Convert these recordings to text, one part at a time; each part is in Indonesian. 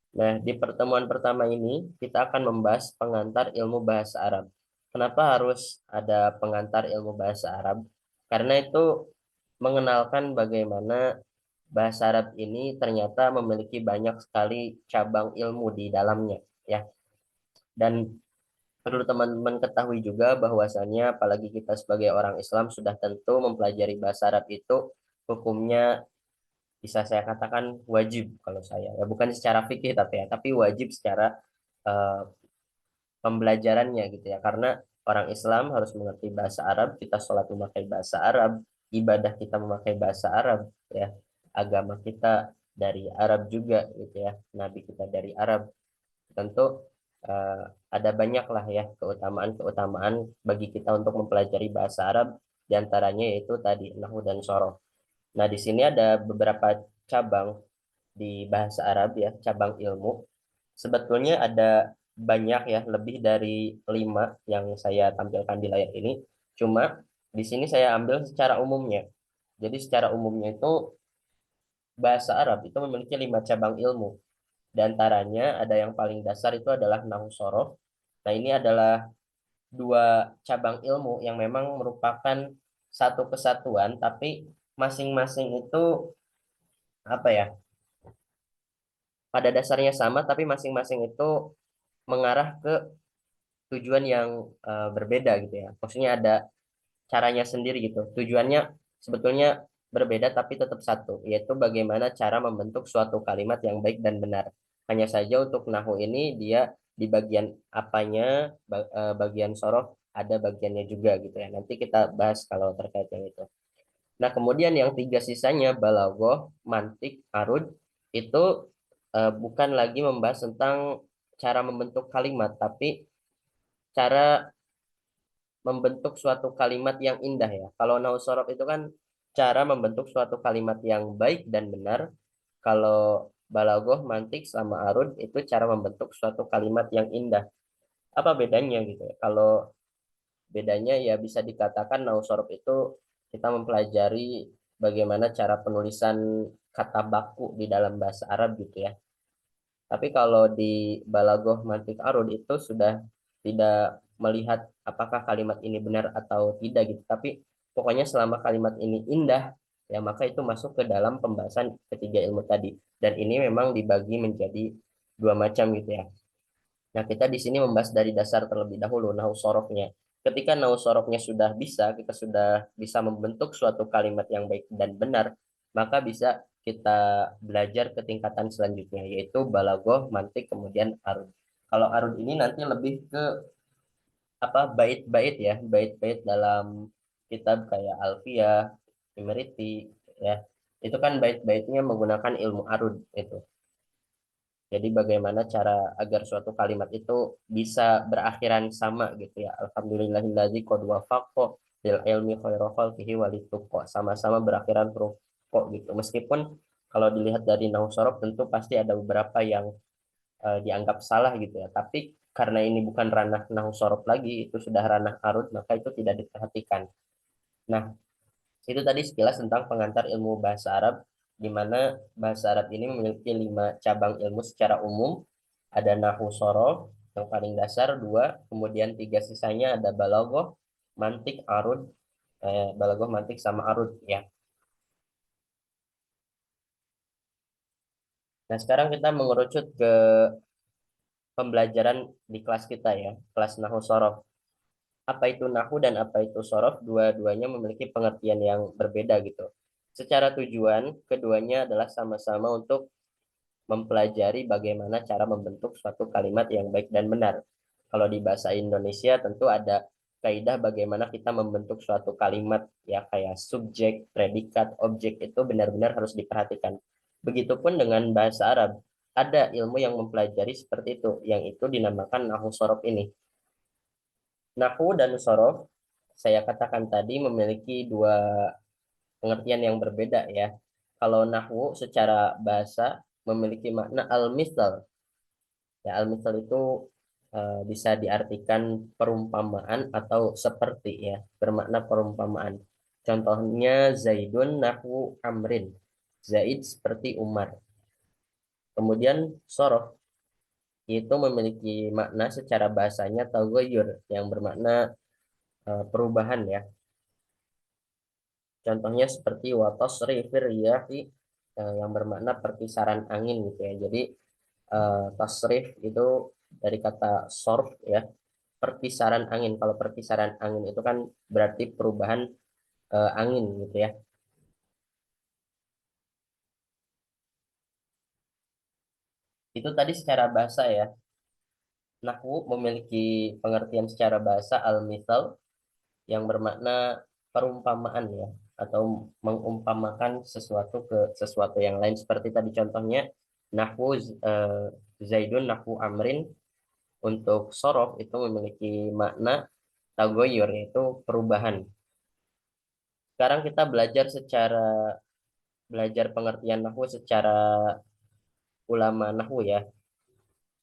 Nah, di pertemuan pertama ini kita akan membahas pengantar ilmu bahasa Arab. Kenapa harus ada pengantar ilmu bahasa Arab? Karena itu mengenalkan bagaimana bahasa Arab ini ternyata memiliki banyak sekali cabang ilmu di dalamnya, ya. Dan perlu teman-teman ketahui juga bahwasannya apalagi kita sebagai orang Islam sudah tentu mempelajari bahasa Arab itu hukumnya bisa saya katakan wajib kalau saya. Ya bukan secara fikih tapi ya, tapi wajib secara eh, pembelajarannya gitu ya. Karena orang Islam harus mengerti bahasa Arab, kita sholat memakai bahasa Arab, ibadah kita memakai bahasa Arab ya. Agama kita dari Arab juga gitu ya. Nabi kita dari Arab. Tentu eh, ada banyak lah ya keutamaan-keutamaan bagi kita untuk mempelajari bahasa Arab, diantaranya yaitu tadi nahwu dan sorof. Nah, di sini ada beberapa cabang di bahasa Arab ya, cabang ilmu. Sebetulnya ada banyak ya, lebih dari 5 yang saya tampilkan di layar ini. Cuma di sini saya ambil secara umumnya. Jadi secara umumnya itu bahasa Arab itu memiliki 5 cabang ilmu. Di antaranya ada yang paling dasar itu adalah nahwu sorof. Nah, ini adalah dua cabang ilmu yang memang merupakan satu kesatuan, tapi masing-masing itu apa ya? Pada dasarnya sama, tapi masing-masing itu mengarah ke tujuan yang berbeda gitu ya. Maksudnya ada caranya sendiri gitu. Tujuannya sebetulnya berbeda tapi tetap satu, yaitu bagaimana cara membentuk suatu kalimat yang baik dan benar. Hanya saja untuk nahu ini dia di bagian apanya, bagian sorof ada bagiannya juga gitu ya. Nanti kita bahas kalau terkait yang itu. Nah, kemudian yang tiga sisanya balaghah, mantik, arud itu bukan lagi membahas tentang cara membentuk kalimat, tapi cara membentuk suatu kalimat yang indah ya. Kalau nausorof itu kan cara membentuk suatu kalimat yang baik dan benar. Kalau balaghah, mantik sama arud itu cara membentuk suatu kalimat yang indah. Apa bedanya gitu ya? Kalau bedanya ya bisa dikatakan nausorof itu kita mempelajari bagaimana cara penulisan kata baku di dalam bahasa Arab gitu ya. Tapi kalau di balaghah, mantik, arud itu sudah tidak melihat apakah kalimat ini benar atau tidak gitu. Tapi pokoknya selama kalimat ini indah, ya maka itu masuk ke dalam pembahasan ketiga ilmu tadi. Dan ini memang dibagi menjadi dua macam gitu ya. Nah, kita di sini membahas dari dasar terlebih dahulu, nahu sorofnya. Ketika nahu sorofnya sudah bisa, kita sudah bisa membentuk suatu kalimat yang baik dan benar, maka bisa kita belajar ke tingkatan selanjutnya, yaitu balaghah, mantik, kemudian arud. Kalau arud ini nanti lebih ke apa bait-bait ya, bait-bait dalam kitab kayak Alfiyah, Imeriti, ya. Itu kan bait-baitnya menggunakan ilmu arud itu. Jadi bagaimana cara agar suatu kalimat itu bisa berakhiran sama gitu ya. Alhamdulillahilladzi qad wafaqo lil ilmi khairu khalqihi walituqa. Sama-sama berakhiran huruf kok gitu. Meskipun kalau dilihat dari nahwu sorof tentu pasti ada beberapa yang dianggap salah gitu ya. Tapi karena ini bukan ranah nahwu sorof lagi, itu sudah ranah arud, maka itu tidak diperhatikan. Nah, itu tadi sekilas tentang pengantar ilmu bahasa Arab, di mana bahasa Arab ini memiliki 5 cabang ilmu secara umum. Ada nahwu sorof yang paling dasar dua, kemudian tiga sisanya ada balaghah, mantik, arud, balaghah, mantik sama arud ya. Nah, sekarang kita mengerucut ke pembelajaran di kelas kita ya, kelas nahwu sorof. Apa itu nahu dan apa itu sorof, dua-duanya memiliki pengertian yang berbeda gitu. Secara tujuan, keduanya adalah sama-sama untuk mempelajari bagaimana cara membentuk suatu kalimat yang baik dan benar. Kalau di bahasa Indonesia tentu ada kaidah bagaimana kita membentuk suatu kalimat ya kayak subjek, predikat, objek itu benar-benar harus diperhatikan. Begitupun dengan bahasa Arab, ada ilmu yang mempelajari seperti itu, yang itu dinamakan nahwu sorof ini. Nahwu dan sorof, saya katakan tadi memiliki dua pengertian yang berbeda ya. Kalau nahwu secara bahasa memiliki makna al-misal. Ya, al-misal itu bisa diartikan perumpamaan atau seperti ya, bermakna perumpamaan. Contohnya Zaidun nahwu Amrin. Zaid seperti Umar. Kemudian sorof. itu memiliki makna secara bahasanya taghayyur yang bermakna perubahan ya. Contohnya seperti watasrifir riyahi yang bermakna perkisaran angin gitu ya. Jadi tasrif itu dari kata sorf ya, perkisaran angin. Kalau perkisaran angin itu kan berarti perubahan angin gitu ya. Itu tadi secara bahasa ya. Nahwu memiliki pengertian secara bahasa al-mithal yang bermakna perumpamaan ya, atau mengumpamakan sesuatu ke sesuatu yang lain seperti tadi contohnya nahwu eh, Zaidun nahwu Amrin. Untuk sorof itu memiliki makna tagoyur yaitu perubahan. Sekarang kita belajar pengertian nahwu secara ulama nahwu ya,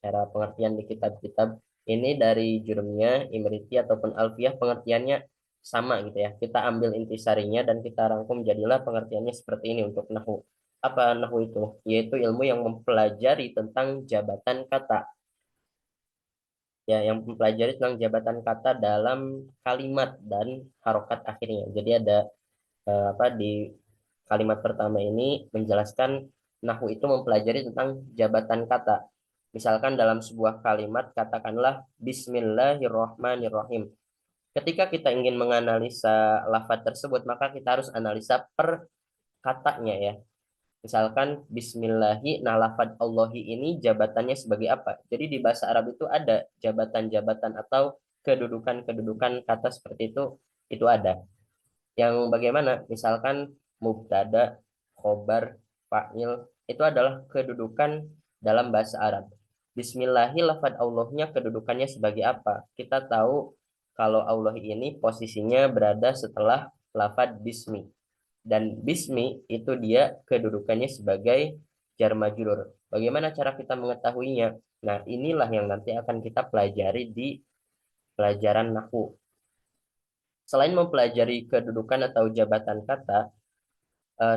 cara pengertian di kitab-kitab ini dari Jurumiyah, Imriti ataupun Alfiyah pengertiannya sama gitu ya. Kita ambil intisarinya dan kita rangkum jadilah pengertiannya seperti ini untuk nahwu. Apa nahwu itu? Yaitu ilmu yang mempelajari tentang jabatan kata. Ya, yang mempelajari tentang jabatan kata dalam kalimat dan harokat akhirnya. Jadi ada apa di kalimat pertama ini menjelaskan nahwu itu mempelajari tentang jabatan kata. Misalkan dalam sebuah kalimat katakanlah Bismillahirrohmanirrohim. Ketika kita ingin menganalisa lafaz tersebut, maka kita harus analisa per katanya ya. Misalkan Bismillahi, nah lafaz Allahi ini jabatannya sebagai apa? Jadi di bahasa Arab itu ada jabatan-jabatan atau kedudukan-kedudukan kata seperti itu ada. Yang bagaimana? Misalkan mubtada, khobar, fa'il itu adalah kedudukan dalam bahasa Arab. Bismillahi lafaz Allahnya kedudukannya sebagai apa? Kita tahu kalau Allah ini posisinya berada setelah lafaz bismi. Dan bismi itu dia kedudukannya sebagai jar majrur. Bagaimana cara kita mengetahuinya? Nah, inilah yang nanti akan kita pelajari di pelajaran nahwu. Selain mempelajari kedudukan atau jabatan kata,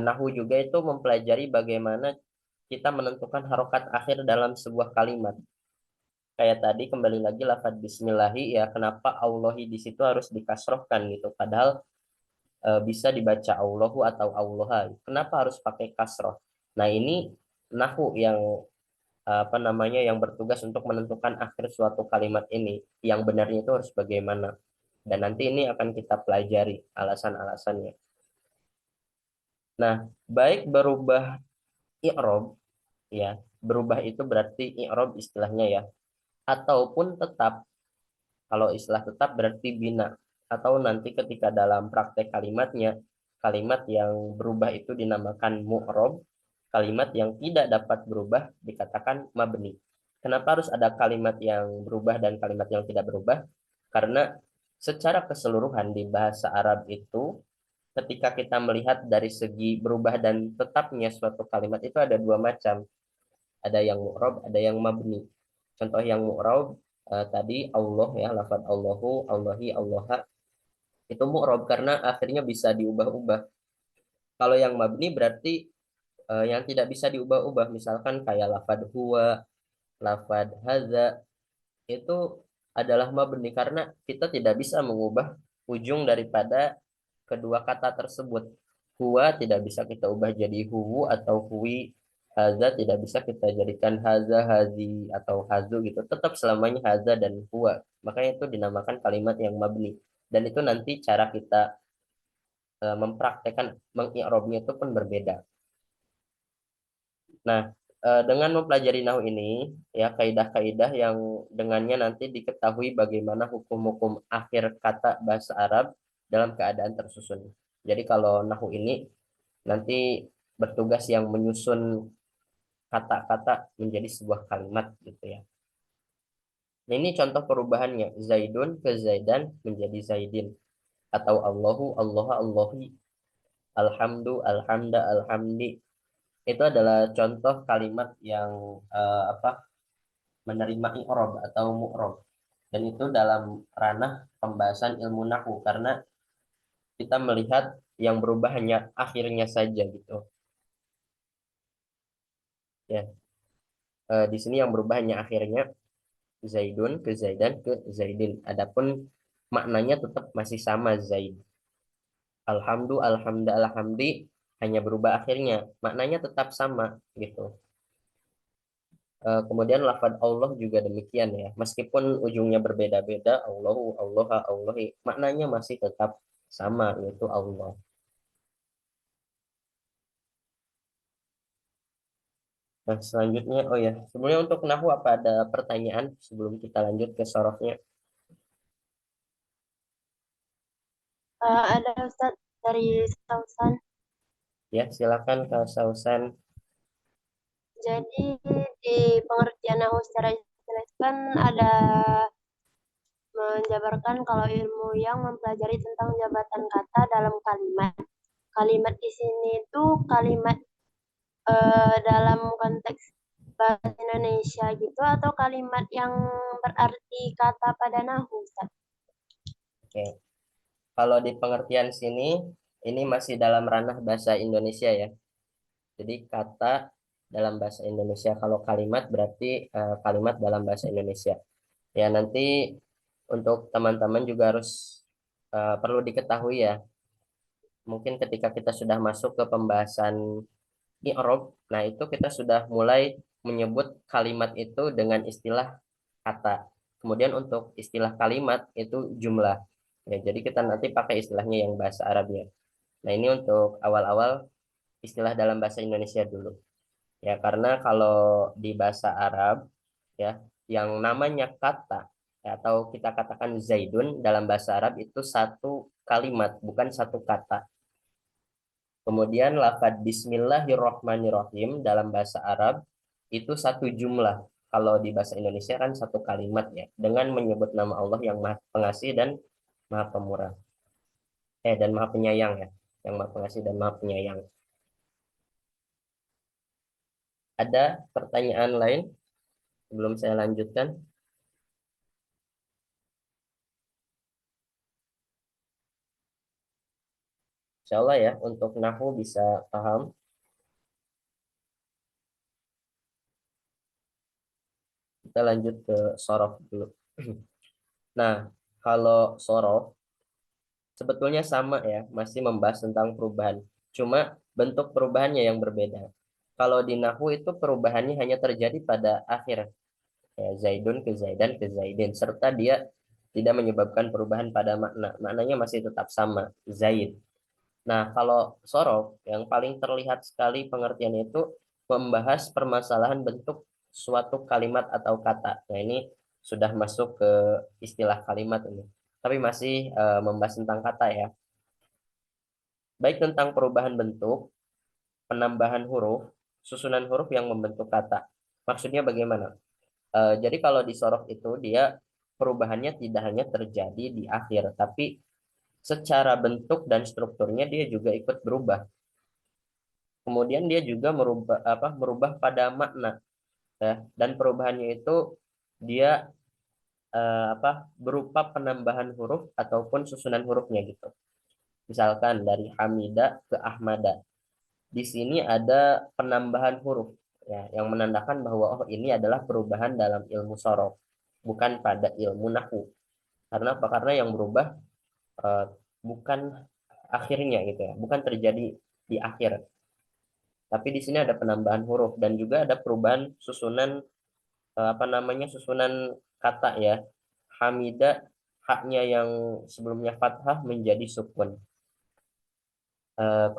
nahwu juga itu mempelajari bagaimana kita menentukan harokat akhir dalam sebuah kalimat. Kayak tadi kembali lagi lafaz bismillahi ya, kenapa Allahi di situ harus dikasrohkan gitu. Padahal bisa dibaca Allahu atau Allaha. Kenapa harus pakai kasroh? Nah, ini nahwu yang apa namanya yang bertugas untuk menentukan akhir suatu kalimat ini. Yang benarnya itu harus bagaimana. Dan nanti ini akan kita pelajari alasan-alasannya. Nah, baik berubah i'rob ya, berubah itu berarti i'rob istilahnya ya, ataupun tetap. Kalau istilah tetap berarti bina, atau nanti ketika dalam praktek kalimatnya, kalimat yang berubah itu dinamakan mu'rob, kalimat yang tidak dapat berubah dikatakan mabni. Kenapa harus ada kalimat yang berubah dan kalimat yang tidak berubah? Karena secara keseluruhan di bahasa Arab itu ketika kita melihat dari segi berubah dan tetapnya suatu kalimat itu ada dua macam. Ada yang mu'rob, ada yang mabni. Contoh yang mu'rob tadi Allah ya, lafaz Allahu, Allahi, Allaha itu mu'rob karena akhirnya bisa diubah-ubah. Kalau yang mabni berarti yang tidak bisa diubah-ubah. Misalkan kayak lafaz huwa, lafaz haza itu adalah mabni karena kita tidak bisa mengubah ujung daripada kedua kata tersebut. Huwa tidak bisa kita ubah jadi huwu atau huwi. Haza tidak bisa kita jadikan haza, hazi, atau hazu gitu. Tetap selamanya haza dan huwa. Makanya itu dinamakan kalimat yang mabni. Dan itu nanti cara kita mempraktekkan mengi'robnya itu pun berbeda. Nah, dengan mempelajari nahwu ini, ya kaidah-kaidah yang dengannya nanti diketahui bagaimana hukum-hukum akhir kata bahasa Arab dalam keadaan tersusun. Jadi kalau nahwu ini nanti bertugas yang menyusun kata-kata menjadi sebuah kalimat gitu ya. Nah, ini contoh perubahannya. Zaidun ke Zaidan menjadi Zaidin. Atau Allahu, Allah, Allahi, Alhamdu, Alhamda, Alhamdi. Itu adalah contoh kalimat yang apa menerima i'rob atau mu'rob. Dan itu dalam ranah pembahasan ilmu nahwu karena kita melihat yang berubah hanya akhirnya saja gitu. Ya. Di sini yang berubah hanya akhirnya Zaidun ke Zaidan ke Zaidin. Adapun maknanya tetap masih sama Zaid. Alhamdu, alhamda, alhamdi hanya berubah akhirnya. Maknanya tetap sama gitu. Kemudian lafaz Allah juga demikian ya. Meskipun ujungnya berbeda-beda, Allahu, Allah, Allahi, maknanya masih tetap sama yaitu Allah. Nah, selanjutnya, oh ya, sebelumnya untuk nahwu apa ada pertanyaan sebelum kita lanjut ke sorofnya? Ada Ustaz dari Sausan. Ya, silakan Kak Sausan. Jadi di pengertian nahu secara jelas kan ada menjabarkan kalau ilmu yang mempelajari tentang jabatan kata dalam kalimat. Kalimat di sini itu kalimat dalam konteks bahasa Indonesia gitu atau kalimat yang berarti kata pada nahu, Ustaz? Oke. Kalau di pengertian sini, ini masih dalam ranah bahasa Indonesia ya. Jadi kata dalam bahasa Indonesia. Kalau kalimat berarti kalimat dalam bahasa Indonesia. Ya, nanti untuk teman-teman juga harus perlu diketahui ya. Mungkin ketika kita sudah masuk ke pembahasan i'rab, nah itu kita sudah mulai menyebut kalimat itu dengan istilah kata. Kemudian untuk istilah kalimat itu jumlah. Ya, jadi kita nanti pakai istilahnya yang bahasa Arabnya. Nah, ini untuk awal-awal istilah dalam bahasa Indonesia dulu. Ya, karena kalau di bahasa Arab ya, yang namanya kata ya, atau kita katakan Zaidun dalam bahasa Arab itu satu kalimat, bukan satu kata. Kemudian lafaz Bismillahirrohmanirrohim dalam bahasa Arab itu satu jumlah. Kalau di bahasa Indonesia kan satu kalimat ya, dengan menyebut nama Allah yang Maha Pengasih dan Maha Pemurah. Dan Maha Penyayang ya, yang Maha Pengasih dan Maha Penyayang. Ada pertanyaan lain sebelum saya lanjutkan? Insya Allah ya, untuk nahu bisa paham. Kita lanjut ke sorof dulu. Nah, kalau sorof sebetulnya sama ya, masih membahas tentang perubahan. Cuma bentuk perubahannya yang berbeda. Kalau di nahu itu perubahannya hanya terjadi pada akhir. Ya, Zaidun ke Zaidan ke Zaidin. Serta dia tidak menyebabkan perubahan pada makna. Maknanya masih tetap sama, Zaid. Nah, kalau sorof yang paling terlihat sekali pengertiannya itu membahas permasalahan bentuk suatu kalimat atau kata. Nah, ini sudah masuk ke istilah kalimat ini. Tapi masih membahas tentang kata ya. Baik tentang perubahan bentuk, penambahan huruf, susunan huruf yang membentuk kata. Maksudnya bagaimana? Jadi kalau di sorof itu dia perubahannya tidak hanya terjadi di akhir, tapi secara bentuk dan strukturnya dia juga ikut berubah. Kemudian dia juga merubah pada makna ya. Dan perubahannya itu dia berupa penambahan huruf ataupun susunan hurufnya gitu. Misalkan dari Hamida ke Ahmada. Di sini ada penambahan huruf ya yang menandakan bahwa oh ini adalah perubahan dalam ilmu sorof, bukan pada ilmu nahwu. Karena apa? Karena yang berubah eh, bukan akhirnya gitu ya, bukan terjadi di akhir. Tapi di sini ada penambahan huruf dan juga ada perubahan susunan susunan kata ya. Hamida haknya yang sebelumnya fathah menjadi sukun.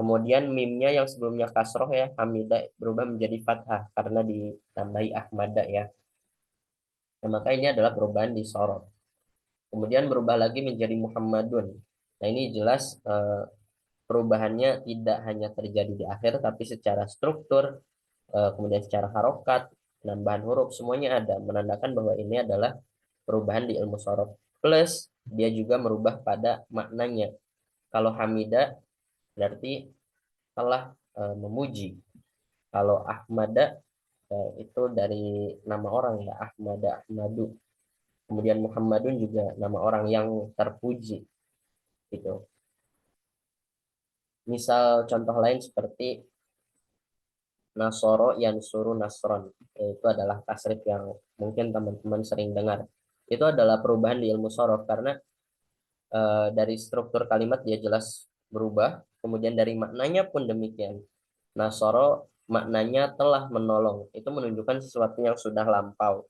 Kemudian mimnya yang sebelumnya kasroh ya, Hamida berubah menjadi fathah karena ditambahi Ahmada ya. Nah, maka ini adalah perubahan di sorot. Kemudian berubah lagi menjadi Muhammadun. Nah, ini jelas perubahannya tidak hanya terjadi di akhir, tapi secara struktur, kemudian secara harokat, penambahan huruf, semuanya ada. Menandakan bahwa ini adalah perubahan di ilmu sorot. Plus, dia juga merubah pada maknanya. Kalau Hamida berarti telah memuji. Kalau Ahmada itu dari nama orang ya, Ahmada Ahmadu. Kemudian Muhammadun juga nama orang yang terpuji gitu. Misal contoh lain seperti nasoro yansuru nasron. Itu adalah tasrif yang mungkin teman-teman sering dengar. Itu adalah perubahan di ilmu sorof karena dari struktur kalimat dia jelas berubah, kemudian dari maknanya pun demikian. Nasoro maknanya telah menolong, itu menunjukkan sesuatu yang sudah lampau.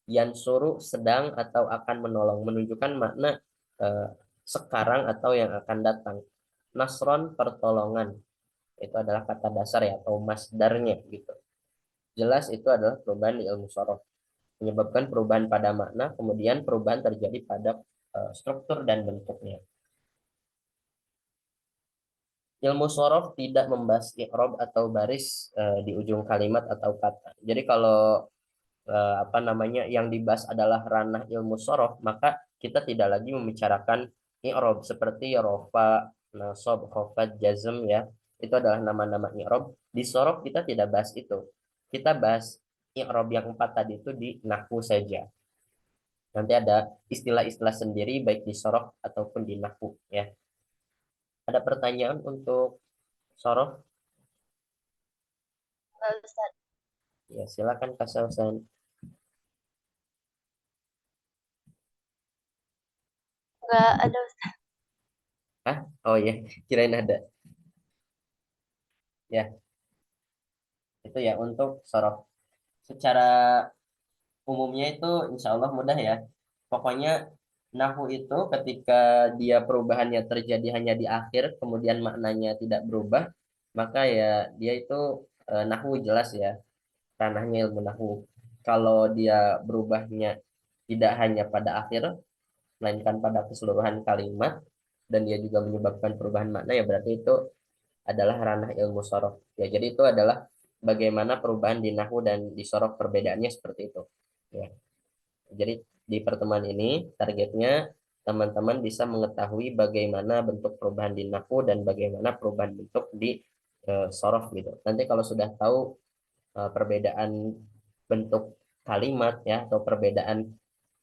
Yansuru sedang atau akan menolong, menunjukkan makna eh, sekarang atau yang akan datang. Nasron pertolongan, itu adalah kata dasar ya atau masdarnya gitu. Jelas itu adalah perubahan di ilmu sorof, menyebabkan perubahan pada makna, kemudian perubahan terjadi pada struktur dan bentuknya. Ilmu sorof tidak membahas i'rab atau baris di ujung kalimat atau kata. Jadi kalau apa namanya yang dibahas adalah ranah ilmu sorof, maka kita tidak lagi membicarakan i'rab seperti rofa, nasab, khafad, jazm ya. Itu adalah nama-nama i'rab. Di sorof kita tidak bahas itu. Kita bahas i'rab yang empat tadi itu di nahwu saja. Nanti ada istilah-istilah sendiri baik di sorof ataupun di nahwu ya. Ada pertanyaan untuk sorof? Ustaz. Ya, silakan Kak Selsan. Nggak ada Ustaz. Hah? Oh ya, kirain ada. Ya, itu ya untuk sorof. Secara umumnya itu insya Allah mudah ya. Pokoknya nahu itu ketika dia perubahannya terjadi hanya di akhir, kemudian maknanya tidak berubah, maka ya dia itu nahu jelas ya, ranahnya ilmu nahu. Kalau dia berubahnya tidak hanya pada akhir, melainkan pada keseluruhan kalimat, dan dia juga menyebabkan perubahan makna, ya berarti itu adalah ranah ilmu sorof. Ya, jadi itu adalah bagaimana perubahan di nahu dan di sorof perbedaannya seperti itu. Ya. Jadi di pertemuan ini targetnya teman-teman bisa mengetahui bagaimana bentuk perubahan di nahu dan bagaimana perubahan bentuk di sorof gitu. Nanti kalau sudah tahu perbedaan bentuk kalimat ya atau perbedaan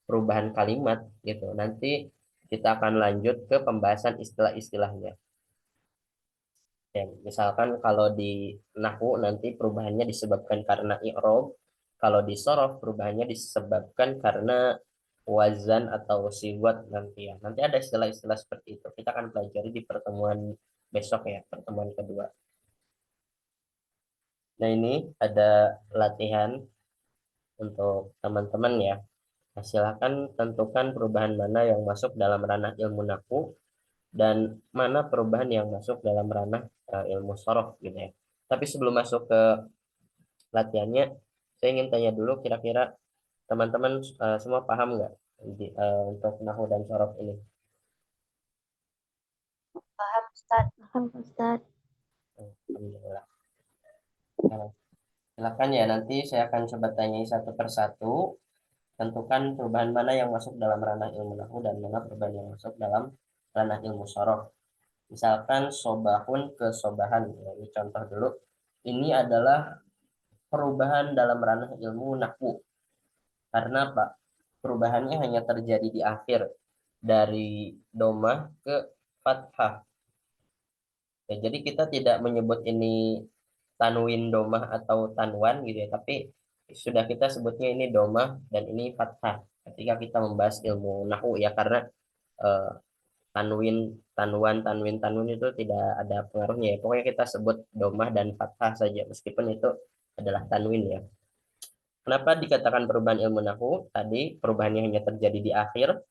perubahan kalimat gitu, nanti kita akan lanjut ke pembahasan istilah-istilahnya. Ya, misalkan kalau di nahwu nanti perubahannya disebabkan karena i'rab, kalau di sorof perubahannya disebabkan karena wazan atau siwat nanti ya. Nanti ada istilah-istilah seperti itu. Kita akan pelajari di pertemuan besok ya, pertemuan kedua. Nah, ini ada latihan untuk teman-teman ya. Nah, silakan tentukan perubahan mana yang masuk dalam ranah ilmu nahwu dan mana perubahan yang masuk dalam ranah ilmu sorof gitu ya. Tapi sebelum masuk ke latihannya, saya ingin tanya dulu kira-kira teman-teman semua paham nggak untuk nahu dan sorof ini? Paham Ustaz. Paham Ustaz. Alhamdulillah. Nah, silakan ya, nanti saya akan coba tanyai satu persatu. Tentukan perubahan mana yang masuk dalam ranah ilmu nahu dan mana perubahan yang masuk dalam ranah ilmu sorof. Misalkan sobahun ke sobahan. Ya, ini contoh dulu. Ini adalah perubahan dalam ranah ilmu nahwu. Karena Pak, perubahannya hanya terjadi di akhir dari domah ke fathah. Ya, jadi kita tidak menyebut ini tanwin domah atau tanwan gitu ya, tapi sudah kita sebutnya ini domah dan ini fathah. Ketika kita membahas ilmu nahwu ya, karena eh, tanwin, tanwin itu tidak ada pengaruhnya ya. Pokoknya kita sebut domah dan fathah saja, meskipun itu adalah tanwin ya. Kenapa dikatakan perubahan ilmu nahwu? Tadi perubahannya hanya terjadi di akhir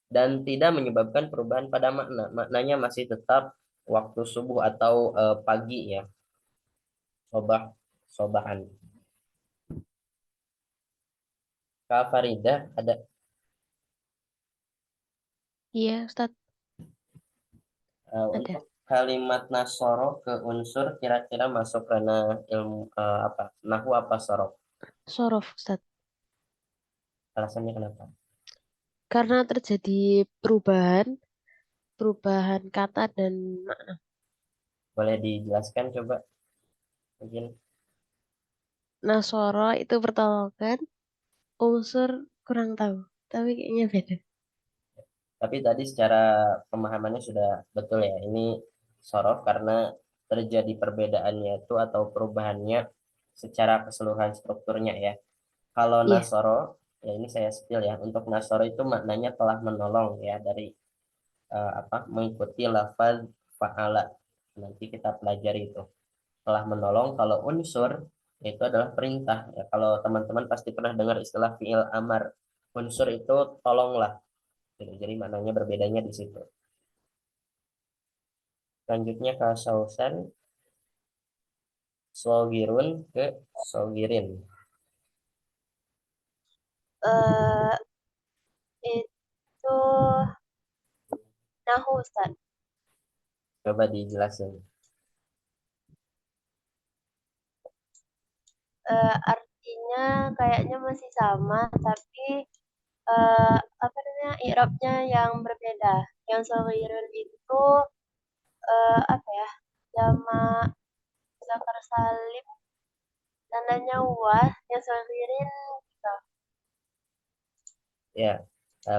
dan tidak menyebabkan perubahan pada makna. Maknanya masih tetap waktu subuh atau pagi ya. Sobah, sobahan. Kak Faridah ada Iya, Ustadz, ada. untuk kalimat nasoro ke unsur kira-kira masuk karena ilmu apa? Nahwu apa sorof? Sorof, Ustadz. Alasannya kenapa? Karena terjadi perubahan, perubahan kata dan Boleh dijelaskan coba mungkin. nasoro itu pertolongan, unsur kurang tahu. Tapi kayaknya beda. Tapi tadi secara pemahamannya sudah betul ya. Ini sorof karena terjadi perbedaannya itu atau perubahannya secara keseluruhan strukturnya ya. Kalau Iya. nasoro, ya ini saya spill ya. Untuk nasoro itu maknanya telah menolong ya dari mengikuti lafaz fa'ala. Nanti kita pelajari itu. Telah menolong. Kalau unsur itu adalah perintah ya. Kalau teman-teman pasti pernah dengar istilah fi'il amar. Unsur itu tolonglah. Gitu. Jadi maknanya berbedanya di situ. Selanjutnya ke sausan, sogirun ke sogirin. Eh, itu nahu Ustaz. Coba dijelasin. Artinya kayaknya masih sama, tapi apa namanya i'rabnya yang berbeda. Yang sohirun itu apa ya? Jama zakar salim tandanya wah, yang sohirin gitu. Ya,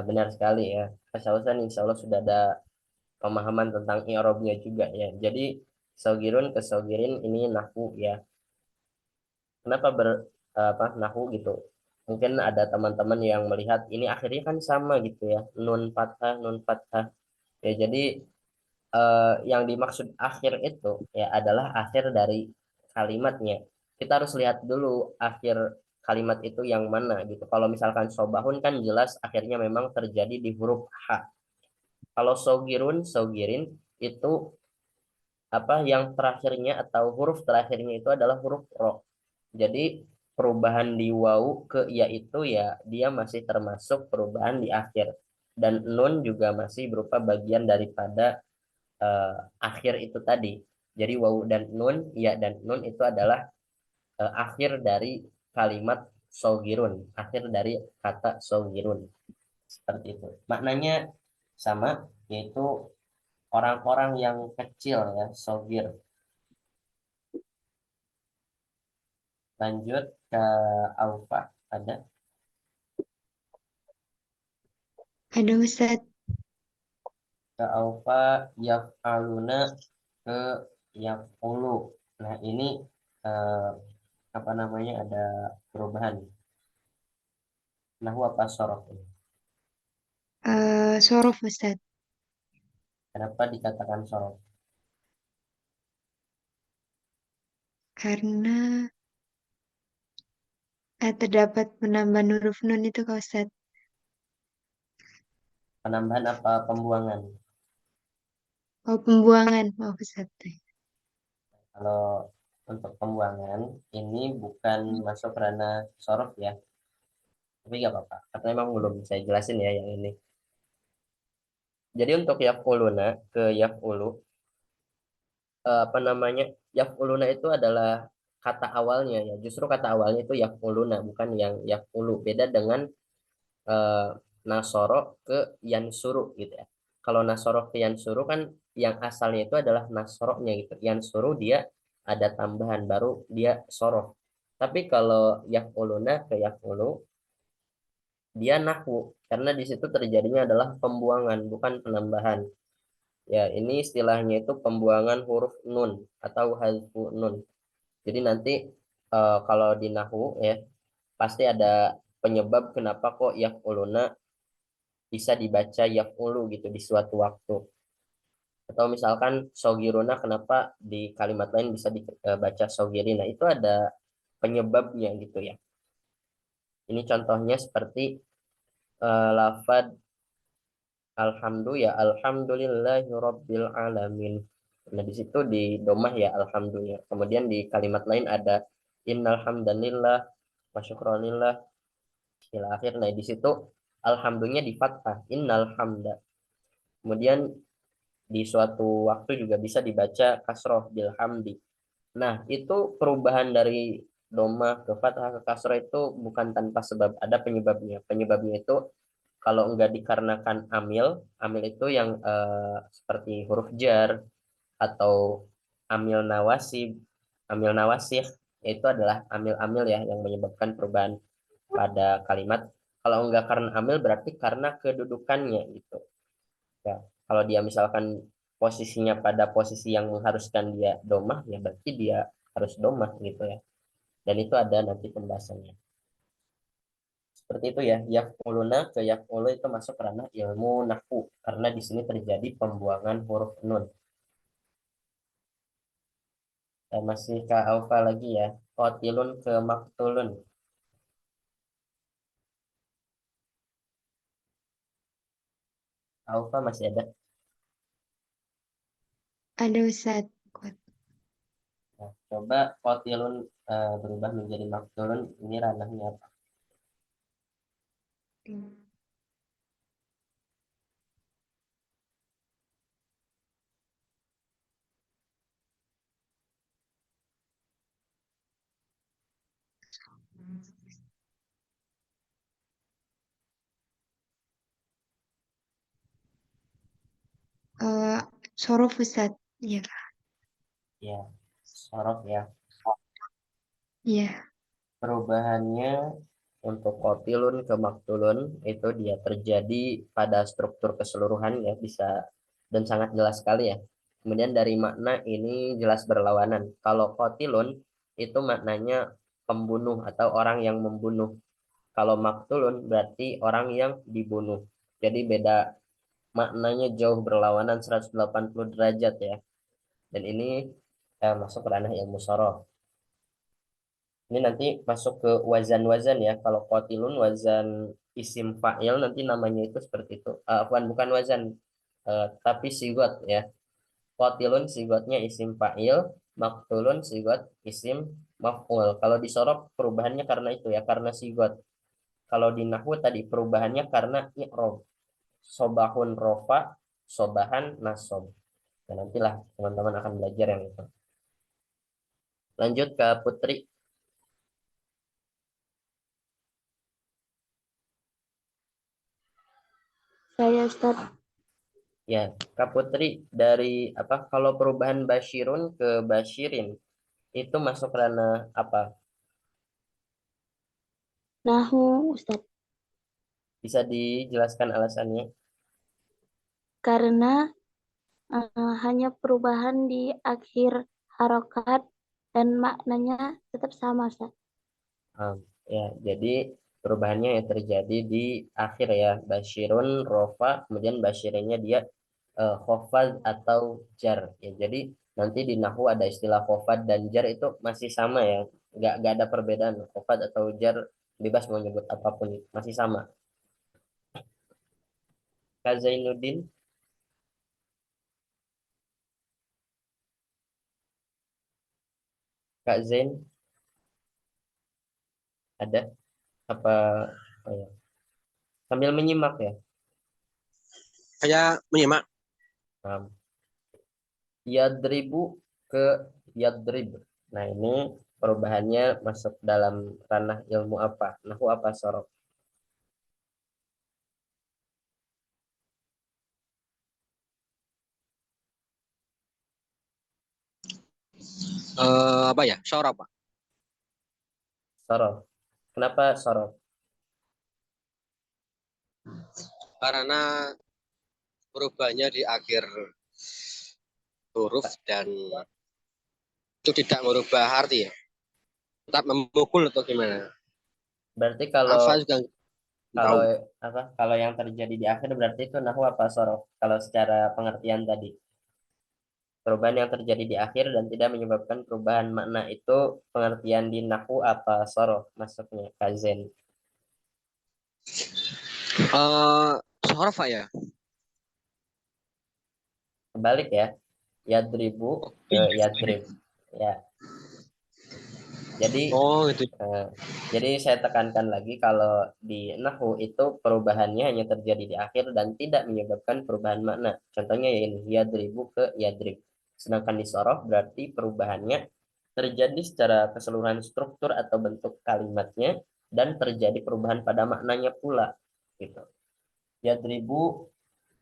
benar sekali ya. Ke sausan insya Allah sudah ada pemahaman tentang i'rabnya juga ya. Jadi sogirun ke sogirin ini nahwu ya. Kenapa nahwu gitu? Mungkin ada teman-teman yang melihat ini akhirnya kan sama gitu ya. Nun fathah, nun fathah. Ya, jadi yang dimaksud akhir itu ya adalah akhir dari kalimatnya. Kita harus lihat dulu akhir kalimat itu yang mana gitu. Kalau misalkan sobahun kan jelas akhirnya memang terjadi di huruf H. Kalau sogirun, sogirin itu yang terakhirnya atau huruf terakhirnya itu adalah huruf ro. Jadi perubahan di wau ke ya itu ya dia masih termasuk perubahan di akhir. Dan nun juga masih berupa bagian daripada eh, akhir itu tadi. Jadi wawu dan nun, ya dan nun itu adalah akhir dari kalimat sogirun, akhir dari kata sogirun. Seperti itu. Maknanya sama, yaitu orang-orang yang kecil ya, sogir. Lanjut ke Aufa, ada Ada Ustadz. ke Aufa yaf'aluna ke yaf'ulu. Nah, ini eh, apa namanya ada perubahan. Nah, apa sorof ini? Sorof Ustadz. Kenapa dikatakan sorof? Karena terdapat penambahan huruf nun itu Kak Ustadz. Penambahan apa pembuangan? Oh, pembuangan. Maaf Ustadz. Kalau untuk pembuangan ini bukan masuk ranah sorof ya, tapi nggak apa-apa. Karena memang belum saya jelasin ya yang ini. Jadi untuk yaf'uluna ke yaf'ulu, apa namanya? Yaf'uluna itu adalah kata awalnya ya. Justru kata awalnya itu yaf'uluna, bukan yang yaf'ulu. Beda dengan eh, nasoro ke yansuru gitu ya. Kalau nasoro ke yansuru kan yang asalnya itu adalah nasoronya gitu. Yansuru dia ada tambahan baru dia sorof. Tapi kalau yaf'uluna ke yaf'ulu dia nahwu karena di situ terjadinya adalah pembuangan bukan penambahan. Ya, ini istilahnya itu pembuangan huruf nun atau hazfu nun. Jadi nanti kalau di nahwu ya pasti ada penyebab kenapa kok yaf'uluna bisa dibaca yaf'ulu gitu di suatu waktu. Atau misalkan sogiruna kenapa di kalimat lain bisa dibaca sogirina. Itu ada penyebabnya gitu ya. Ini contohnya seperti lafad alhamdulillahi rabbil alamin. Nah, di situ di domah ya alhamdulillah. Kemudian di kalimat lain ada innal hamdanillah wa syukranillah ila akhir. Nah, di situ alhamdulillah di fathah innal hamda. Kemudian di suatu waktu juga bisa dibaca kasroh bilhamdi. Nah, itu perubahan dari domah ke fathah ke kasroh itu bukan tanpa sebab, ada penyebabnya. Penyebabnya itu kalau enggak dikarenakan amil, amil itu yang seperti huruf jar atau amil nawasib, amil nawasih, itu adalah amil-amil ya yang menyebabkan perubahan pada kalimat. Kalau enggak karena amil berarti karena kedudukannya gitu. Ya, kalau dia misalkan posisinya pada posisi yang mengharuskan dia domah, ya berarti dia harus domah gitu ya. Dan itu ada nanti pembahasannya. Seperti itu ya, yaf'uluna ke yaf'ulu itu masuk ranah ilmu nahwu karena di sini terjadi pembuangan huruf nun. Dan masih ke alfa lagi ya, qatilun ke maktulun. Alfa masih ada. Ada Ustaz. Kuat. Nah, coba qatilun berubah menjadi maktulun, ini ranahnya apa? Sorof Ustaz. Iya. Ya, sorof ya. Iya. Perubahannya untuk kotilun ke maktulun itu dia terjadi pada struktur keseluruhan ya, bisa dan sangat jelas sekali ya. Kemudian dari makna ini jelas berlawanan. Kalau kotilun itu maknanya pembunuh atau orang yang membunuh. Kalau maktulun berarti orang yang dibunuh. Jadi beda maknanya, jauh berlawanan 180 derajat ya. Dan ini masuk ranah ilmu sorof. Ini nanti masuk ke wazan-wazan ya. Kalau qatilun wazan isim fa'il nanti namanya itu seperti itu. Bukan wazan, tapi sigot ya. Qatilun sigotnya isim fa'il, maktulun sigot isim maf'ul. Kalau di sorof perubahannya karena itu ya, karena sigot. Kalau di nahwu tadi perubahannya karena i'rob. Sobahun rofa, sobahan nasob. Dan nantilah teman-teman akan belajar yang itu. Lanjut ke Putri. Saya Ustaz. Ya, Kak Putri, dari apa? Kalau perubahan Bashirun ke Bashirin itu masuk ranah apa? Nahu Ustaz. Bisa dijelaskan alasannya? Karena hanya perubahan di akhir harokat dan maknanya tetap sama Ustaz. Ah, ya, jadi perubahannya yang terjadi di akhir ya, Bashirun, Rofa, kemudian Bashirinnya dia khofad atau jar. Ya, jadi nanti di Nahwu ada istilah khofad dan jar itu masih sama ya, nggak ada perbedaan. Khofad atau jar bebas mau nyebut apapun masih sama. Kak Zainuddin, Kak Zain ada apa? Oh ya. Sambil menyimak ya. Saya menyimak. Nah, yadribu ke yadrib. Nah, ini perubahannya masuk dalam ranah ilmu apa? Nahwu apa sorok? Apa ya? Sorop, Pak. Sorok. Kenapa sorok? Karena perubahannya di akhir huruf dan itu tidak merubah arti ya. Tetap memukul atau gimana? Berarti Apa kalau juga kalau tahu. apa? Kalau yang terjadi di akhir berarti itu nahwu apa sorok? Kalau secara pengertian tadi. Perubahan yang terjadi di akhir dan tidak menyebabkan perubahan makna itu pengertian di nahwu apa sorok masuknya kazen. Sorop, Pak ya. Kebalik ya. Yadribu ke yadrib. Ya. Jadi Oh, itu. Eh, jadi saya tekankan lagi kalau di Nahwu itu perubahannya hanya terjadi di akhir dan tidak menyebabkan perubahan makna. Contohnya ya ini, yadribu ke yadrib. Sedangkan di sorof berarti perubahannya terjadi secara keseluruhan struktur atau bentuk kalimatnya dan terjadi perubahan pada maknanya pula. Gitu. Yadribu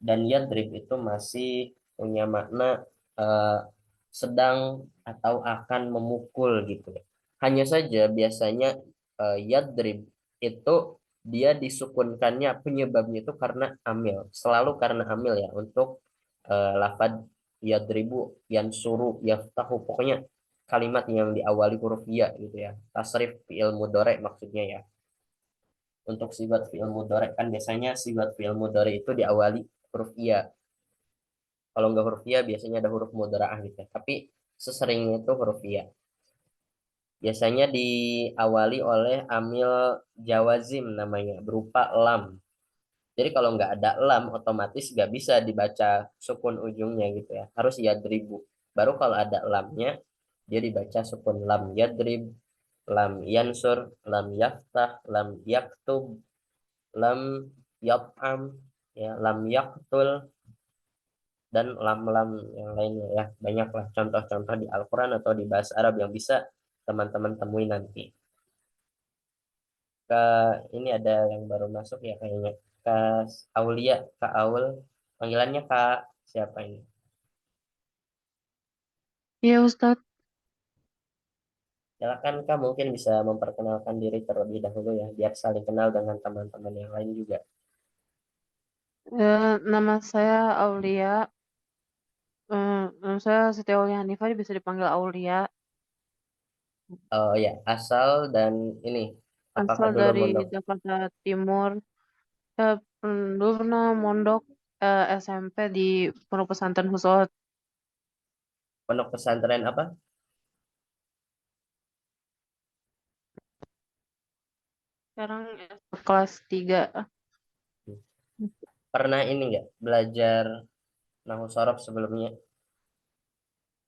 dan yadrib itu masih punya makna eh, sedang atau akan memukul gitu ya. Hanya saja biasanya yadrib itu dia disukunkannya penyebabnya itu karena amil, selalu karena amil ya untuk lafad yadribu, yansuru, yaftahu, pokoknya kalimat yang diawali huruf ya gitu ya. Tasrif fi'il mudhari maksudnya ya. Untuk sigat fi'il mudhari kan biasanya sigat fi'il mudhari itu diawali huruf ya. Kalau nggak huruf ya biasanya ada huruf mudhara'ah gitu ya. Tapi seseringnya itu huruf ya. Biasanya diawali oleh amil jawazim namanya berupa lam. Jadi kalau nggak ada lam otomatis nggak bisa dibaca sukun ujungnya gitu ya. Harus yadribu. Baru kalau ada lamnya dia dibaca sukun lam yadrib, lam yansur, lam yaftah, lam yaktub, lam yat'am, ya, lam yaktul, dan lam-lam yang lainnya ya. Banyaklah contoh-contoh di Al-Quran atau di bahasa Arab yang bisa teman-teman temui nanti. Ke ini ada yang baru masuk ya kayaknya. Kak Aulia, Kak Aul, panggilannya Kak siapa ini? Iya Ustadz. Silakan Kak mungkin bisa memperkenalkan diri terlebih dahulu ya, biar saling kenal dengan teman-teman yang lain juga. Nama saya Aulia. Nama saya Siti Aulia Hanifah, bisa dipanggil Aulia. Oh ya, asal dan ini apakah Asal dulu dari mondok Jakarta Timur. Saya dulu pernah mondok SMP di Pondok Pesantren Husot. pondok pesantren apa? Sekarang kelas 3. Pernah ini nggak belajar nahu sorof sebelumnya?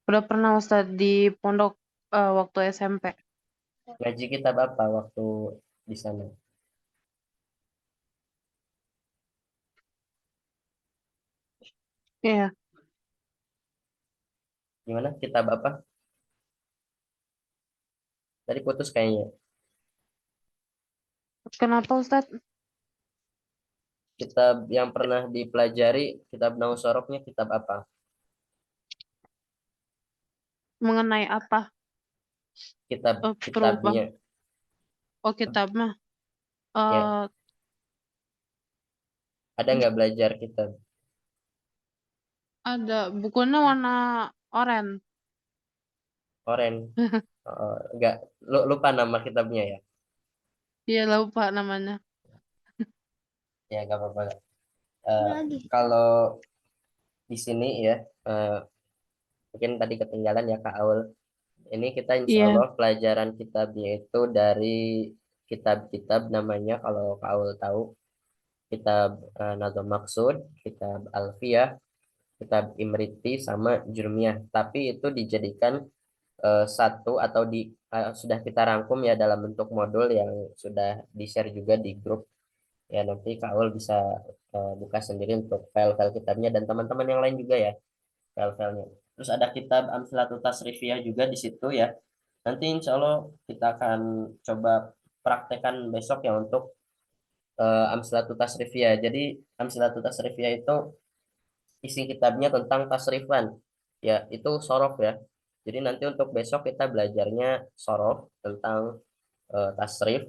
Udah pernah Ustadz di pondok waktu SMP. Ngaji kitab apa waktu di sana? Iya. Gimana? Kitab apa? Tadi putus kayaknya. Kenapa Ustadz? Kitab yang pernah dipelajari, kitab nahu sorofnya kitab apa? Mengenai apa? Kitab kitabnya Perubahan. Oh, kitab mah. ya. eh Ada nggak belajar kitab ada bukunya warna oranye. oren? Nggak lupa nama kitabnya ya. Iya, lupa namanya. Ya nggak apa-apa. Eh, Kalau di sini ya, eh, mungkin tadi ketinggalan ya Kak Aul. Ini kita insya Iya. Allah pelajaran kitabnya itu dari kitab-kitab namanya kalau Kak Aul tahu. Kitab Nazom Maksud, kitab Alfiyah, kitab Imriti, sama Jurmiyah. Tapi itu dijadikan satu atau sudah kita rangkum ya dalam bentuk modul yang sudah di-share juga di grup. Ya nanti Kak Aul bisa buka sendiri untuk file-file kitabnya dan teman-teman yang lain juga ya file-filenya. Terus ada kitab Amsalatul Tasrifiyah juga di situ ya. Nanti insya Allah kita akan coba praktekkan besok ya untuk Amsalatul Tasrifiyah. Jadi Amsalatul Tasrifiyah itu isi kitabnya tentang tasrifan. Ya, itu sorof ya. Jadi nanti untuk besok kita belajarnya sorof tentang tasrif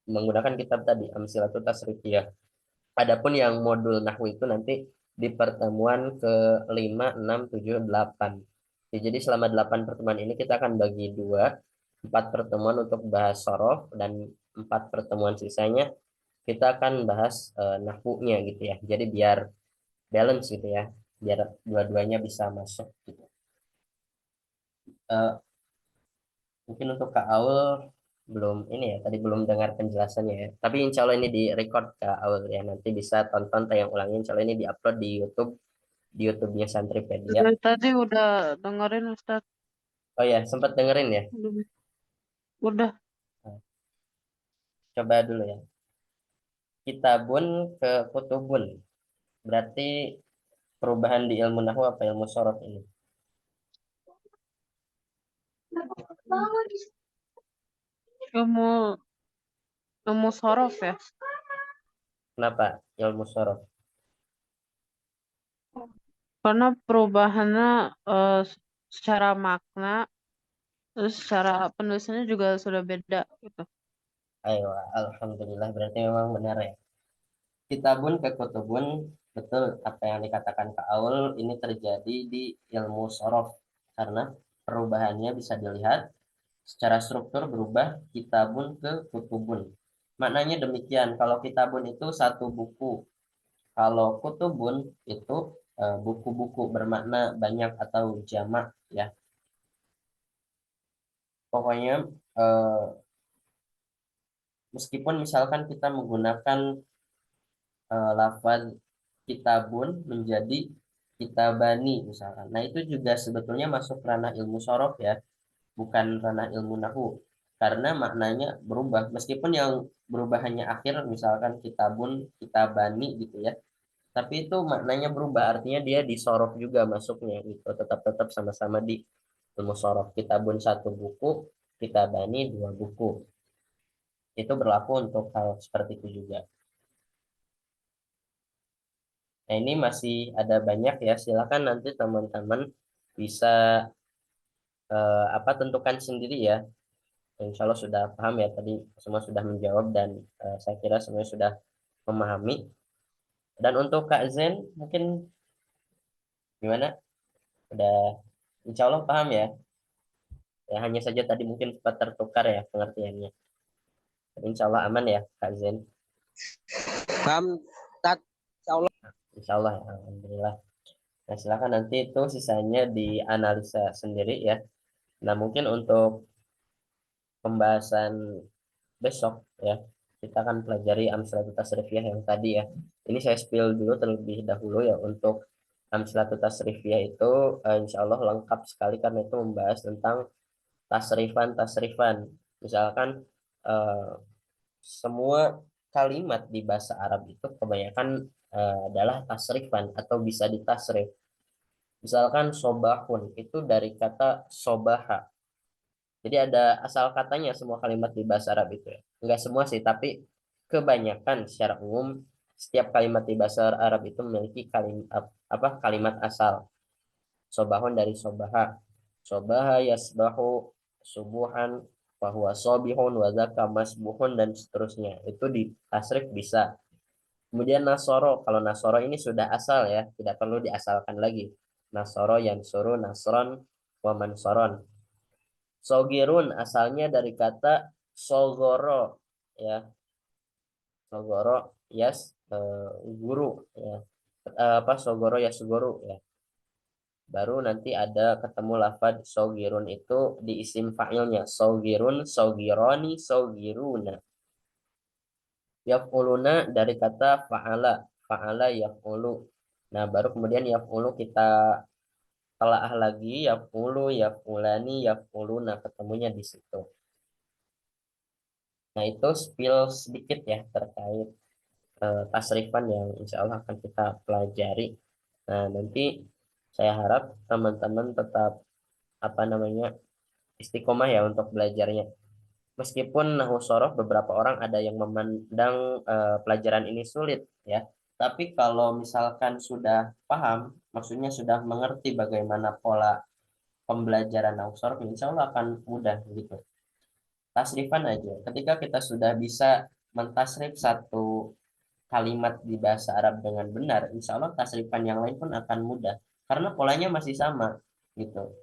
menggunakan kitab tadi Amsalatul Tasrifiyah. Adapun yang modul nahwu itu nanti di pertemuan ke 5, 6, 7, 8. Ya, jadi selama 8 pertemuan ini kita akan bagi dua, 4 pertemuan untuk bahas sorof dan 4 pertemuan sisanya kita akan bahas nahwunya gitu ya. Jadi biar balance gitu ya, biar dua-duanya bisa masuk gitu. Eh, Mungkin untuk Kak Aul belum ini ya, tadi belum dengar penjelasannya ya. Tapi insya Allah ini di record Kak Aul ya, nanti bisa tonton tayang ulangnya. Insya Allah ini diupload di YouTube-nya Santripedia. Dari tadi udah dengerin Ustadz. Oh ya, sempat dengerin ya. Udah. Nah, coba dulu ya. Kitabun ke kutubun. Berarti perubahan di ilmu nahwu apa ilmu sorot ini? Ilmu ilmu sorof ya. Kenapa ilmu sorot? Karena perubahannya secara makna, terus secara penulisannya juga sudah beda gitu. Ayo, alhamdulillah berarti memang benar ya. Kitabun ke kutubun, betul apa yang dikatakan Kak Aul ini terjadi di ilmu sorof karena perubahannya bisa dilihat. Secara struktur berubah kitabun ke kutubun. Maknanya demikian. Kalau kitabun itu satu buku. Kalau kutubun itu buku-buku bermakna banyak atau jamak ya. Pokoknya meskipun misalkan kita menggunakan lafaz kitabun menjadi kitabani misalkan. Nah, itu juga sebetulnya masuk ranah ilmu sorof ya, bukan ranah ilmu nahu. Karena maknanya berubah. Meskipun yang berubah hanya akhir, misalkan kitabun, kitabani gitu ya. Tapi itu maknanya berubah, artinya dia di sorof juga masuknya gitu. Tetap sama-sama di ilmu sorof. Kitabun satu buku, kitabani dua buku. Itu berlaku untuk hal seperti itu juga. Nah, ini masih ada banyak ya. Silakan nanti teman-teman bisa tentukan sendiri ya. Insya Allah sudah paham ya, tadi semua sudah menjawab dan saya kira semuanya sudah memahami. Dan untuk Kak Zen mungkin gimana? Udah Insya Allah paham ya? Ya hanya saja tadi mungkin sempat tertukar ya pengertiannya. Tapi Insya Allah aman ya Kak Zen. Paham, Tat? Insya Allah. Insya Allah ya, Alhamdulillah. Nah, silakan nanti itu sisanya dianalisa sendiri ya. Nah, mungkin untuk pembahasan besok ya, kita akan pelajari Amsalatul Tasrifiyah yang tadi ya. Ini saya spill dulu terlebih dahulu ya. Untuk Amsalatul Tasrifiyah itu insya Allah lengkap sekali karena itu membahas tentang tasrifan. Misalkan eh, semua kalimat di bahasa Arab itu kebanyakan adalah tasrifan atau bisa ditasrif. Misalkan sobahun itu dari kata sobaha. Jadi ada asal katanya semua kalimat di bahasa Arab itu ya. Enggak semua sih, tapi kebanyakan secara umum setiap kalimat di bahasa Arab itu memiliki kalimat asal. Sobahun dari sobaha. Sobaha yasbahu subuhan bahwa sobihun wazaka masbuhun dan seterusnya. Itu di tasrif bisa. Kemudian nasoro. Kalau nasoro ini sudah asal ya, tidak perlu diasalkan lagi. Nasoro yang suruh nasron wa mansoron. Sogirun asalnya dari kata sogoro ya, sogoro yes guru ya. Sogoro yes guru ya. Baru nanti ada ketemu lafad sogirun itu di isim fa'ilnya. Sogirun, sogironi, sogiruna. Yaf'uluna dari kata fa'ala. Fa'ala yaf'ulu. Nah, baru kemudian yaf'ulu kita telaah lagi. Yaf'ulu, yaf'ulani, yaf'uluna. Ketemunya di situ. Nah, itu spill sedikit ya terkait tasrifan yang insya Allah akan kita pelajari. Nah, nanti saya harap teman-teman tetap istiqomah ya untuk belajarnya. Meskipun nahwu sorof beberapa orang ada yang memandang pelajaran ini sulit ya. Tapi kalau misalkan sudah paham, maksudnya sudah mengerti bagaimana pola pembelajaran nahwu sorof, insya Allah akan mudah gitu. Tasrifan aja. Ketika kita sudah bisa mentasrif satu kalimat di bahasa Arab dengan benar, insya Allah tasrifan yang lain pun akan mudah. Karena polanya masih sama gitu.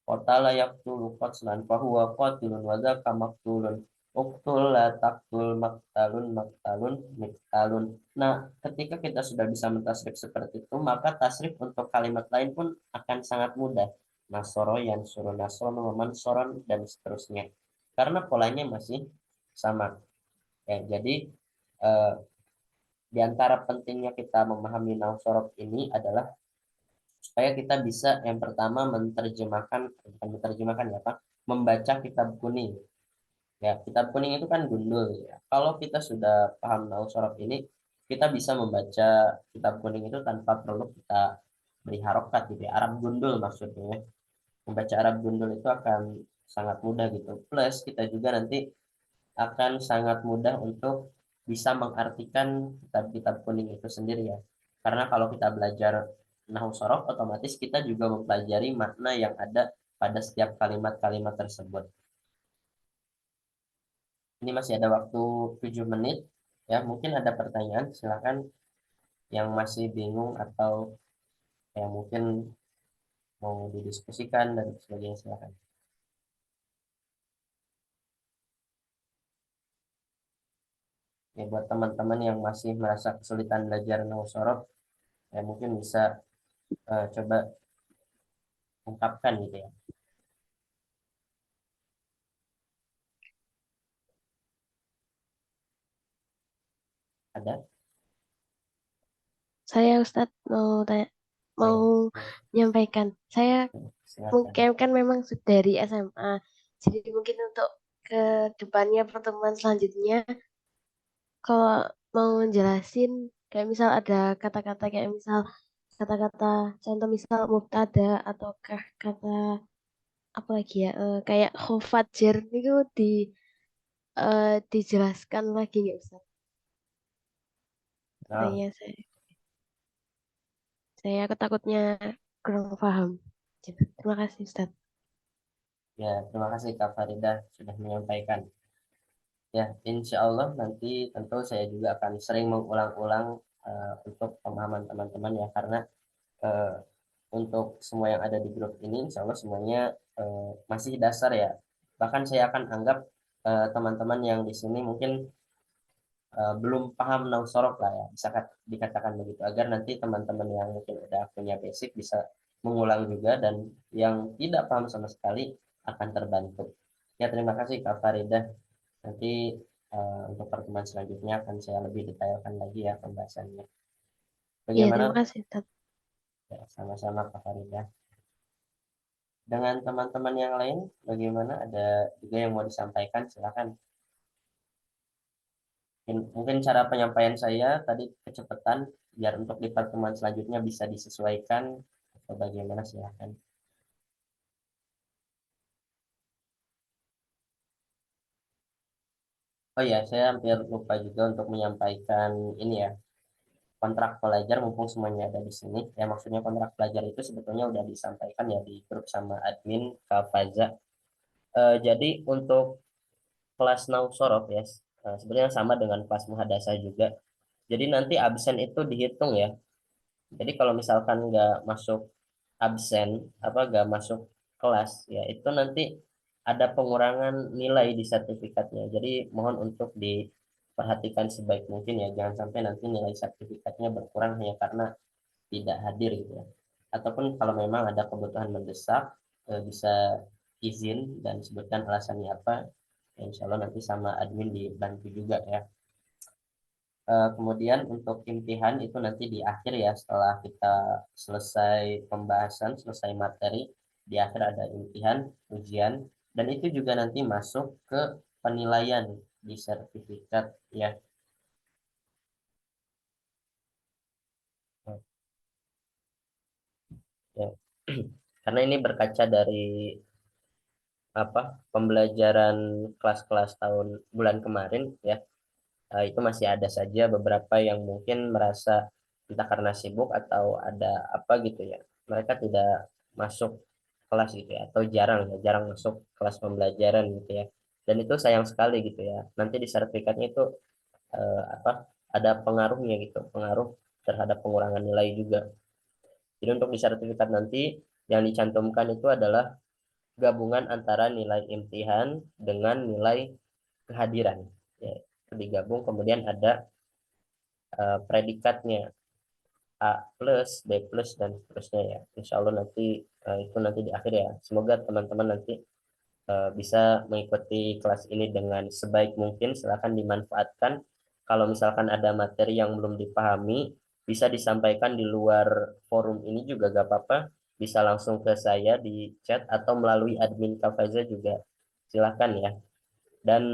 Qatala yaqtulu qatlan fahuwa qatilun wa dzaka maqtulun. Uqtul la taqtul maktalun miktalun. Nah, ketika kita sudah bisa mentasrif seperti itu, maka tasrif untuk kalimat lain pun akan sangat mudah. Nasoro, yansuru, nasron, waman, soron, dan seterusnya. Karena polanya masih sama. Ya, jadi eh, di antara pentingnya kita memahami nahwu sorof ini adalah supaya kita bisa yang pertama bukan menerjemahkan ya Pak, membaca kitab kuning. Ya, kitab kuning itu kan gundul ya. Kalau kita sudah paham nahwu sorof ini, kita bisa membaca kitab kuning itu tanpa perlu kita beri harokat gitu ya. Arab gundul maksudnya, ya. Membaca Arab gundul itu akan sangat mudah gitu. Plus kita juga nanti akan sangat mudah untuk bisa mengartikan kitab-kitab kuning itu sendiri ya. Karena kalau kita belajar nahwu sorof, otomatis kita juga mempelajari makna yang ada pada setiap kalimat-kalimat tersebut. Ini masih ada waktu 7 menit. Ya, mungkin ada pertanyaan, silakan yang masih bingung atau yang mungkin mau didiskusikan dan sebagainya, silakan. Ya, buat teman-teman yang masih merasa kesulitan belajar nausorof, ya mungkin bisa coba ungkapkan gitu ya. Ada? Saya Ustadz mau tanya, Oh mau ya, menyampaikan. Saya silakan. mungkin kan memang sudah dari SMA. Jadi mungkin untuk ke depannya pertemuan selanjutnya, kalau mau jelasin, kayak misal ada kata-kata kayak misal kata-kata contoh misal mubtada ataukah kata apa lagi ya kayak khofajer itu dijelaskan lagi nggak Ustaz? Nah, Katanya saya ketakutnya kurang paham. Gitu. Terima kasih Ustaz. ya terima kasih Kak Faridah sudah menyampaikan. Ya, insya Allah nanti tentu saya juga akan sering mengulang-ulang untuk pemahaman teman-teman ya, karena eh, untuk semua yang ada di grup ini, insya Allah semuanya masih dasar ya. Bahkan saya akan anggap teman-teman yang di sini mungkin belum paham nausorof lah ya, bisa dikatakan begitu, agar nanti teman-teman yang mungkin udah punya basic bisa mengulang juga, dan yang tidak paham sama sekali akan terbantu. Ya, terima kasih Kak Faridah. Nanti untuk pertemuan selanjutnya akan saya lebih detailkan lagi ya pembahasannya. Iya, Bagaimana? terima kasih Ustaz. Ya, sama-sama Kak Faridah. Dengan teman-teman yang lain, bagaimana? Ada juga yang mau disampaikan, silakan. Mungkin cara penyampaian saya tadi kecepatan, biar untuk di pertemuan selanjutnya bisa disesuaikan atau bagaimana, silakan. Oh ya, saya hampir lupa juga untuk menyampaikan ini ya, kontrak pelajar mumpung semuanya ada di sini. Ya, maksudnya kontrak pelajar itu sebetulnya udah disampaikan ya di grup sama admin Kak Faza. Jadi untuk kelas Nausorof ya, sebenarnya sama dengan kelas Muhadasah juga. Jadi nanti absen itu dihitung ya. Jadi kalau misalkan nggak masuk absen, apa nggak masuk kelas, ya itu nanti ada pengurangan nilai di sertifikatnya. Jadi mohon untuk diperhatikan sebaik mungkin ya, jangan sampai nanti nilai sertifikatnya berkurang hanya karena tidak hadir gitu ya. Ataupun kalau memang ada kebutuhan mendesak, bisa izin dan sebutkan alasannya apa. Ya, insya Allah nanti sama admin dibantu juga ya. Kemudian untuk imtihan itu nanti di akhir ya, setelah kita selesai pembahasan, selesai materi, di akhir ada imtihan, ujian, dan itu juga nanti masuk ke penilaian di sertifikat ya. Ya. Karena ini berkaca dari apa pembelajaran kelas-kelas tahun bulan kemarin ya. Itu masih ada saja beberapa yang mungkin merasa entah karena sibuk atau ada apa gitu ya, mereka tidak masuk kelas gitu ya, atau jarang masuk kelas pembelajaran gitu ya, dan itu sayang sekali gitu ya, nanti di sertifikatnya itu apa ada pengaruhnya gitu, pengaruh terhadap pengurangan nilai juga. Jadi untuk di sertifikat nanti yang dicantumkan itu adalah gabungan antara nilai imtihan dengan nilai kehadiran ya, itu digabung, kemudian ada predikatnya A plus, B plus, dan seterusnya ya. Insya Allah nanti itu nanti di akhir ya. Semoga teman-teman nanti bisa mengikuti kelas ini dengan sebaik mungkin. Silakan dimanfaatkan. Kalau misalkan ada materi yang belum dipahami, bisa disampaikan di luar forum ini juga gak apa-apa. Bisa langsung ke saya di chat atau melalui admin Kafaiza juga. Silakan ya. Dan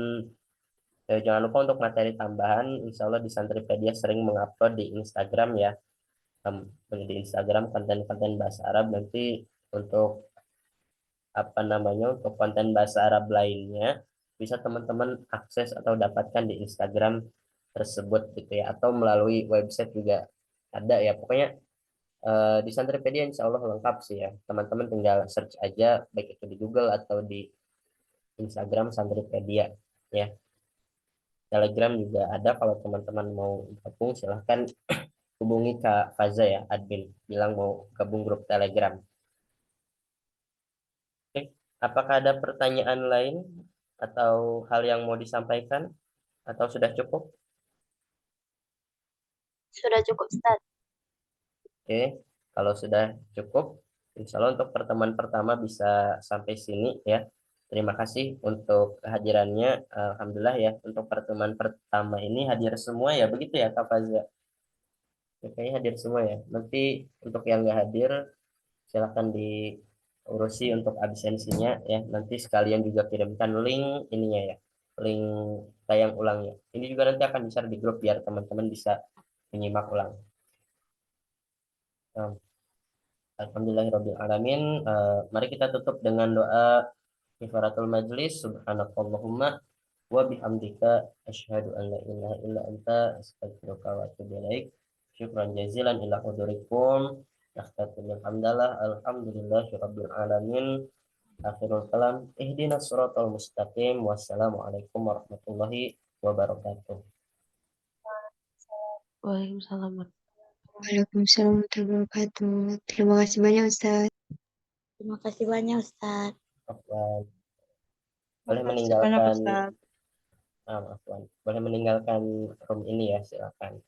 jangan lupa untuk materi tambahan, insya Allah di Santripedia sering mengupload di Instagram ya, di Instagram konten-konten bahasa Arab. Nanti untuk apa namanya, untuk konten bahasa Arab lainnya bisa teman-teman akses atau dapatkan di Instagram tersebut gitu ya, atau melalui website juga ada ya. Pokoknya di Santripedia insya Allah lengkap sih ya, teman-teman tinggal search aja baik itu di Google atau di Instagram Santripedia ya. Telegram juga ada, kalau teman-teman mau gabung silahkan hubungi Kak Faza ya, admin, bilang mau gabung grup Telegram. Apakah ada pertanyaan lain atau hal yang mau disampaikan atau sudah cukup? Sudah cukup, Ustaz. Oke, kalau sudah cukup, insya Allah untuk pertemuan pertama bisa sampai sini ya. Terima kasih untuk kehadirannya. Alhamdulillah ya, untuk pertemuan pertama ini hadir semua ya, begitu ya Kak Faza? Kayaknya hadir semua ya. Nanti untuk yang nggak hadir, silakan diurusi untuk absensinya ya. Nanti sekalian juga kirimkan link ininya ya, link tayang ulangnya. Ini juga nanti akan di-share di grup biar teman-teman bisa menyimak ulang. Nah, Alhamdulillahirabbil alamin. Mari kita tutup dengan doa kifaratul majlis. Subhanakallahumma wa bihamdika asyhadu an la ilaha illa anta astaghfiruka wa atubu ilaik. Syukran jazilan ila hudurikum. Nakhtatul hamdalah. Alhamdulillahirabbil alamin. Akhirul kalam. Ihdinas siratal mustaqim. Wassalamualaikum warahmatullahi wabarakatuh. Waalaikumsalam. Waalaikumsalam warahmatullahi wabarakatuh. Terima kasih banyak Ustaz. Terima kasih banyak, Ustaz. Afwan. Terima Boleh kasih banyak, meninggalkan Ustaz. Afwan. Boleh meninggalkan room ini ya, silakan.